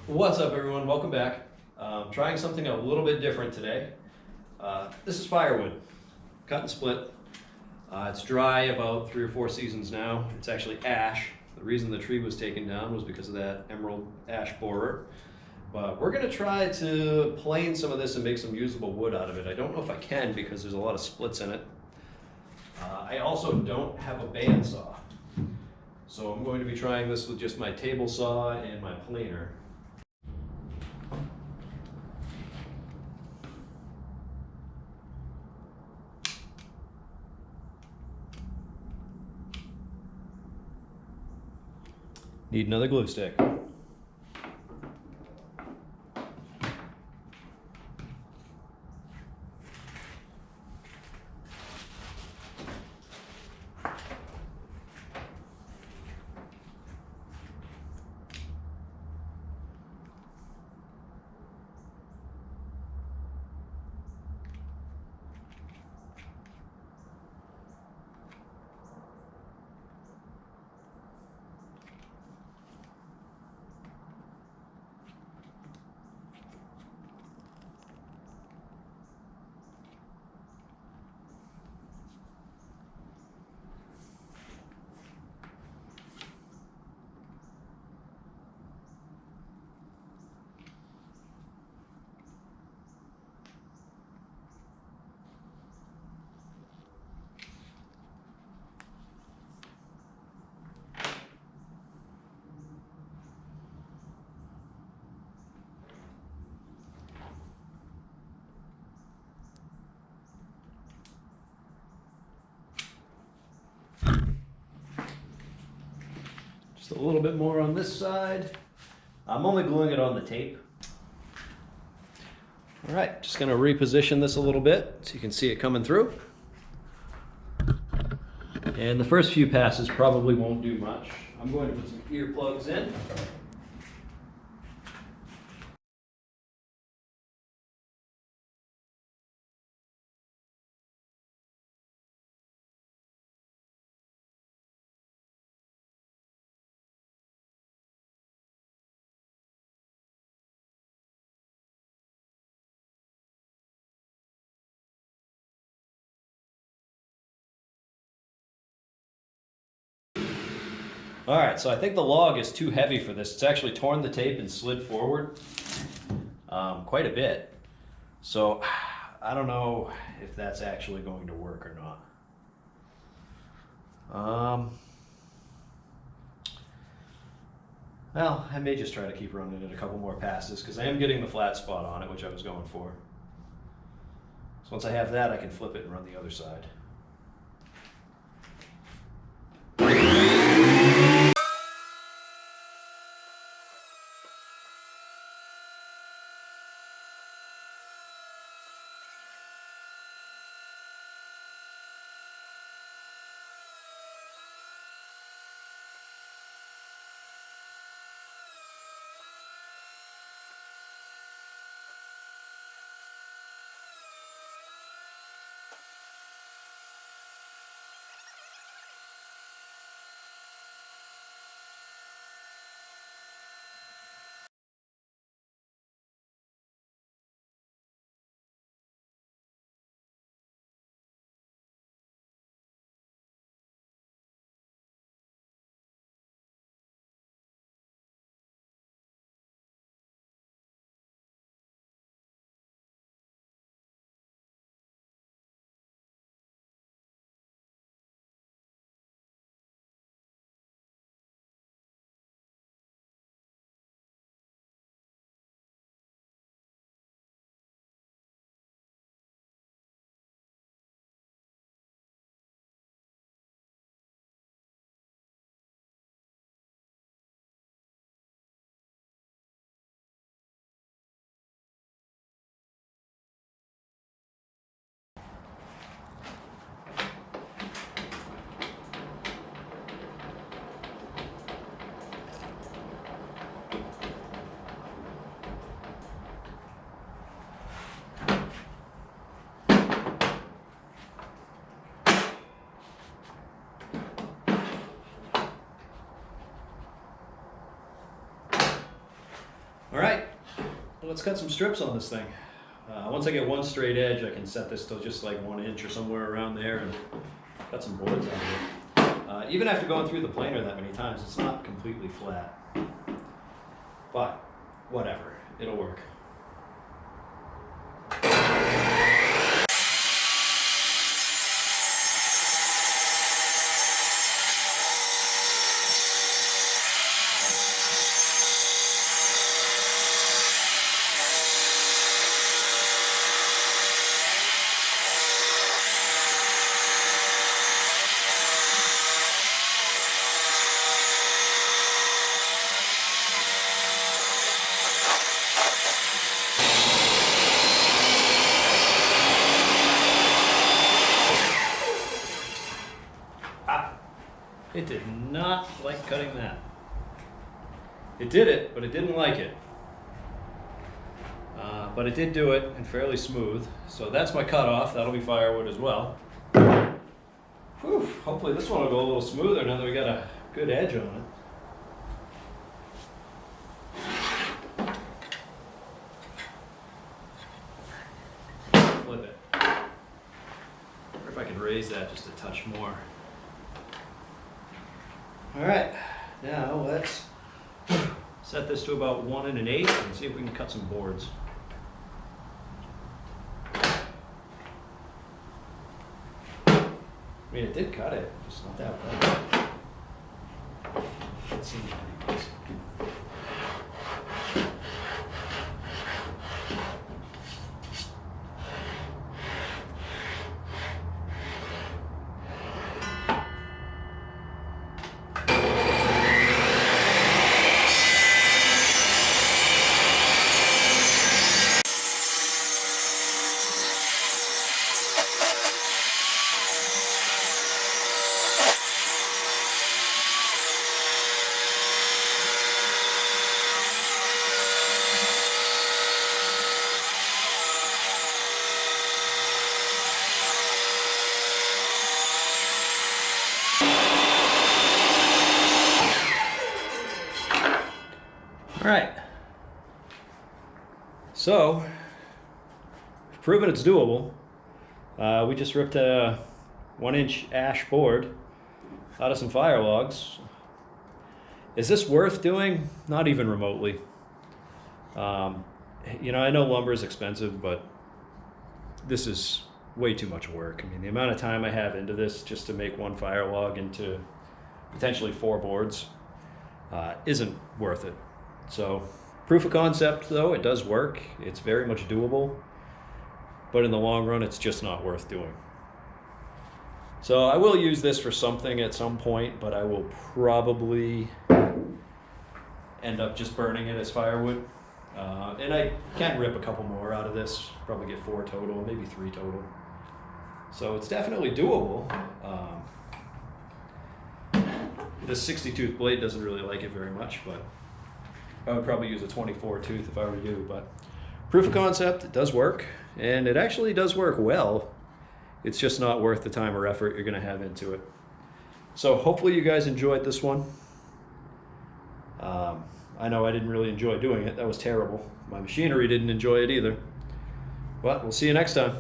What's up, everyone? Welcome back. Trying something a little bit different today. This is firewood, cut and split. It's dry about 3 or 4 seasons now. It's actually ash. The reason the tree was taken down was because of that emerald ash borer. But we're gonna try to plane some of this and make some usable wood out of it. I don't know if I can because there's a lot of splits in it. I also don't have a bandsaw. So I'm going to be trying this with just my table saw and my planer. Need another glue stick. Just a little bit more on this side. I'm only gluing it on the tape. All right, just gonna reposition this a little bit so you can see it coming through. And the first few passes probably won't do much. I'm going to put some earplugs in. All right, so I think the log is too heavy for this. It's actually torn the tape and slid forward quite a bit. So I don't know if that's actually going to work or not. Well, I may just try to keep running it a couple more passes because I am getting the flat spot on it, which I was going for. So once I have that, I can flip it and run the other side. All right, let's cut some strips on this thing. Once I get one straight edge, I can set this to just like 1 inch or somewhere around there and cut some boards out of it. Even after going through the planer that many times, it's not completely flat. But whatever, it'll work. It did not like cutting that. It did it, but it didn't like it. But it did do it and fairly smooth. So that's my cutoff. That'll be firewood as well. Whew, hopefully this one will go a little smoother now that we got a good edge on it. Flip it. Or if I could raise that just a touch more. All right, now let's set this to about 1 1/8 and see if we can cut some boards. I mean, it did cut it, just not that well. Let's see. All right, so we've proven it's doable. We just ripped a 1 inch ash board out of some fire logs. Is this worth doing? Not even remotely. You know, I know lumber is expensive, but this is way too much work. I mean, the amount of time I have into this just to make one fire log into potentially 4 boards isn't worth it. So proof of concept though, it does work. It's very much doable, but in the long run, it's just not worth doing. So I will use this for something at some point, but I will probably end up just burning it as firewood. And I can rip a couple more out of this, probably get 4 total, maybe 3 total. So it's definitely doable. This 60 tooth blade doesn't really like it very much, but I would probably use a 24 tooth if I were you. But proof of concept, it does work, and it actually does work well. It's just not worth the time or effort you're gonna have into it. So hopefully you guys enjoyed this one. I know I didn't really enjoy doing it. That was terrible. My machinery didn't enjoy it either. But we'll see you next time.